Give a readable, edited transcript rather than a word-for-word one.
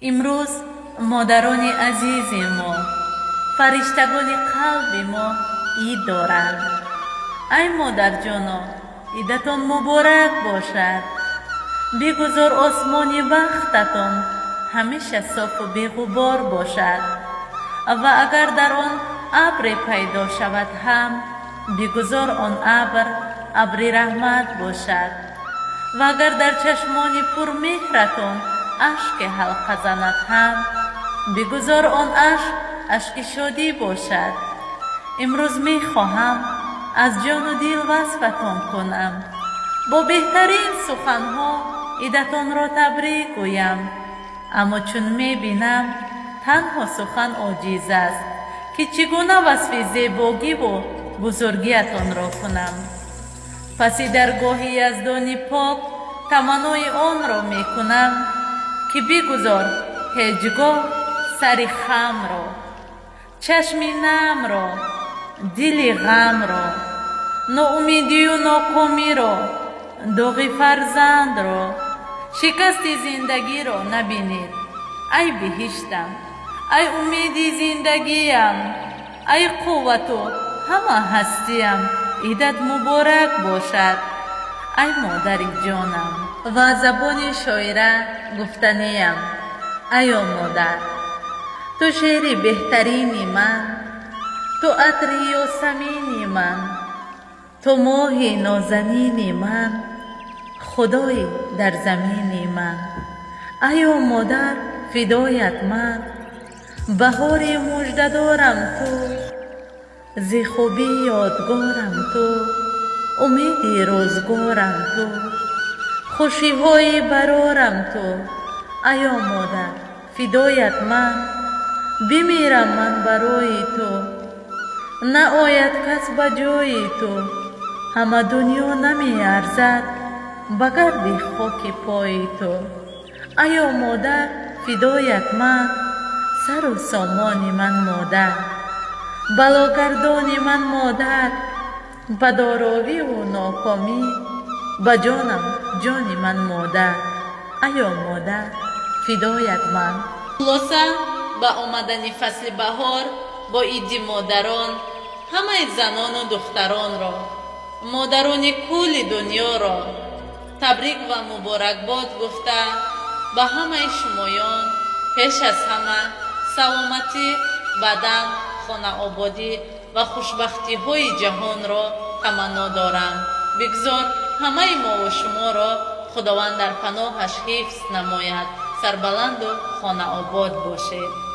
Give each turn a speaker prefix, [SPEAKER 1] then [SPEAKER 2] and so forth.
[SPEAKER 1] امروز مادران عزیز ما، فرشتگان قلب ما عید دارند. ای مادر جانا، عیدتان مبارک باشد. بگذار آسمان بختتان همیشه صاف و بی‌غبار باشد و اگر در آن ابر پیدا شود هم بگذار آن ابر رحمت باشد و اگر در چشمان پرمهرتان اشک حلقه زند هم بگذار آن اشک شادی باشد. امروز می خواهم از جان و دل وصفتان کنم، با بهترین سخنها عیدتان را تبریک گویم، اما چون می بینم تنها سخن عاجز است که چگونه وصف زیبایی و بزرگیتان را کنم. پس درگاه یزدان پاک تمنای آن را می کنم که بگذار هیچگاه سر خم را، چشم نم را، دل غم را، ناامیدی و ناکامی را، داغ فرزند را، شکست زندگی را نبینید. ای بهشتم، ای امید زندگیم، ای قوت و همه هستیم، عیدت مبارک باشد ای مادر جانم. و زبان شاعره گفتنیم: ایا مادر، تو شعر بهترین من، تو عطر یاسمین من، تو ماه نازنین من، خدای در زمین من. ایا مادر فدایت من، بهار مژده دارم تو، ز خوبی یادگارم تو، امید روزگارم تو، خوشی های برارم تو. ایا مادر فدایت من، بمیرم من برای تو، نه آید کس به جای تو، همه دنیا نمی ارزد به گرد خاک پای تو. ایا مادر فدایت من، سر و سامان من مادر، بلاگردان من مادر، به داروی و ناکامی به جانم جان من مادر. ایا مادر فدایت من. خلاصه با آمدن فصل بهار با عید مادران همه زنان و دختران را، مادران کل دنیا را تبریک و مبارکباد گفته به همه شمایان پیش از همه سلامتی بدن، خانه آبادی و خوشبختی های جهان را تمنا دارم. بگذار همه ما و شما را خداوند در پناهش حفظ نماید. سربلند و خانه آباد باشید.